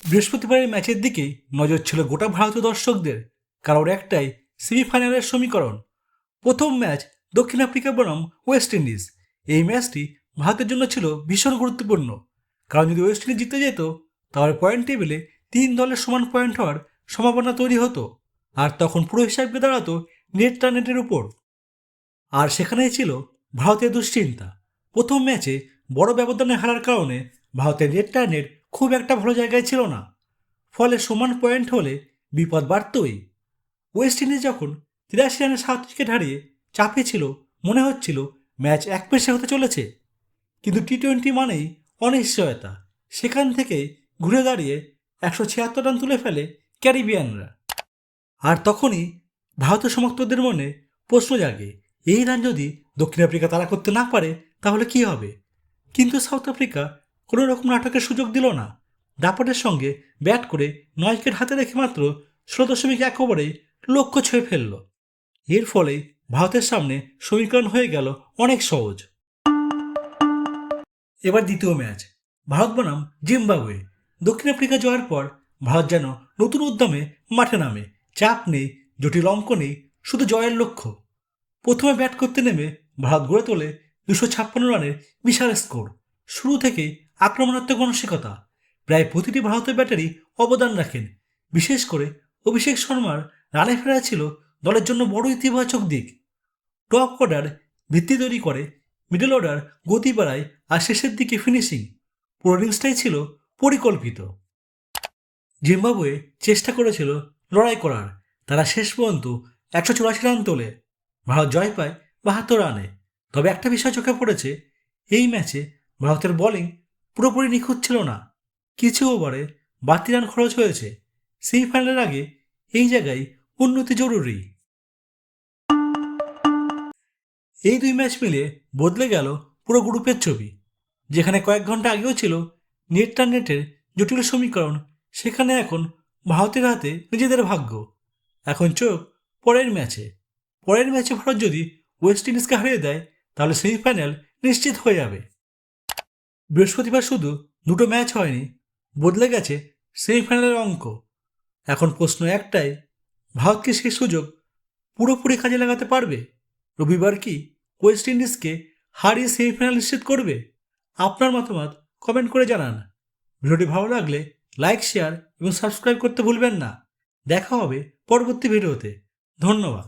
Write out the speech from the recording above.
বৃহস্পতিবারের ম্যাচের দিকেই নজর ছিল গোটা ভারতীয় দর্শকদের, কারণ একটাই সেমিফাইনালের সমীকরণ। প্রথম ম্যাচ দক্ষিণ আফ্রিকা বনাম ওয়েস্ট ইন্ডিজ। এই ম্যাচটি ভারতের জন্য ছিল ভীষণ গুরুত্বপূর্ণ, কারণ যদি ওয়েস্ট ইন্ডিজ জিতে যেত তাহলে পয়েন্ট টেবিলে 3 দলের সমান পয়েন্ট হওয়ার সম্ভাবনা তৈরি হতো, আর তখন পুরো হিসাবে দাঁড়াতো নেট রানেটের উপর। আর সেখানেই ছিল ভারতের দুশ্চিন্তা। প্রথম ম্যাচে বড় ব্যবধানে হারার কারণে ভারতের নেট রানের খুব একটা ভালো জায়গায় ছিল না, ফলে সমান পয়েন্ট হলে বিপদ বাড়তই। ওয়েস্ট ইন্ডিজ যখন 83 রানে 7 উইকেট হারিয়ে চাপে ছিল, মনে হচ্ছিল ম্যাচ একপেশে হতে চলেছে। কিন্তু টি-20 মানেই অনিশ্চয়তা। সেখান থেকে ঘুরে দাঁড়িয়ে 176 রান তুলে ফেলে ক্যারিবিয়ানরা। আর তখনই ভারতের সমর্থকদের মনে প্রশ্ন জাগে, এই রান যদি দক্ষিণ আফ্রিকা তাড়া করতে না পারে তাহলে কি হবে? কিন্তু সাউথ আফ্রিকা কোনো রকম নাটকের সুযোগ দিল না। দাপটের সঙ্গে ব্যাট করে 9 উইকেট হাতে রেখে মাত্র 16.1 ওভারেই লক্ষ্য ছুঁয়ে ফেলল। এর ফলে ভারতের সামনে সমীকরণ হয়ে গেল অনেক সহজ। এবার দ্বিতীয় ম্যাচ ভারত বনাম জিম্বাবুয়ে। দক্ষিণ আফ্রিকা জয়ের পর ভারত যেন নতুন উদ্যমে মাঠে নামে। চাপ নেই, জটিল অঙ্ক নেই, শুধু জয়ের লক্ষ্য। প্রথমে ব্যাট করতে নেমে ভারত গড়ে তোলে 256 রানের বিশাল স্কোর। শুরু থেকেই আক্রমণাত্মক মানসিকতা। প্রায় প্রতিটি ভারতীয় ব্যাটারই অবদান রাখেন। বিশেষ করে অভিষেক শর্মার রানে ফেরা ছিল দলের জন্য বড় ইতিবাচক দিক। টপ অর্ডার ভিত্তি তৈরি করে, মিডল অর্ডার গতি বাড়ায়, আর শেষের দিকে ফিনিশিং, পুরো ইনিংসটাই ছিল পরিকল্পিত। জিম্বাবুয়ে চেষ্টা করেছিল লড়াই করার। তারা শেষ পর্যন্ত 184 রান তোলে। ভারত জয় পায় 72 রানে। তবে একটা বিষয় চোখে পড়েছে, এই ম্যাচে ভারতের বোলিং পুরোপুরি নিখুঁত ছিল না। কিছু ওভারে বাড়তি রান খরচ হয়েছে। সেমিফাইনালের আগে এই জায়গায় উন্নতি জরুরি। এই দুই ম্যাচ মিলে বদলে গেল পুরো গ্রুপের ছবি। যেখানে কয়েক ঘন্টা আগেও ছিল নেট রানেটের জটিল সমীকরণ, সেখানে এখন ভারতের হাতে নিজেদের ভাগ্য। এখন চোখ পরের ম্যাচে ভারত যদি ওয়েস্ট ইন্ডিজকে হারিয়ে দেয় তাহলে সেমিফাইনাল নিশ্চিত হয়ে যাবে। বৃহস্পতিবার শুধু দুটো ম্যাচ হয়নি, বদলে গেছে সেমিফাইনালের অঙ্ক। এখন প্রশ্ন একটাই, ভারত কি সেই সুযোগ পুরোপুরি কাজে লাগাতে পারবে? রবিবার কি ওয়েস্ট ইন্ডিজকে হারিয়ে সেমিফাইনাল নিশ্চিত করবে? আপনার মতামত কমেন্ট করে জানান। ভিডিওটি ভালো লাগলে লাইক, শেয়ার এবং সাবস্ক্রাইব করতে ভুলবেন না। দেখা হবে পরবর্তী ভিডিওতে। ধন্যবাদ।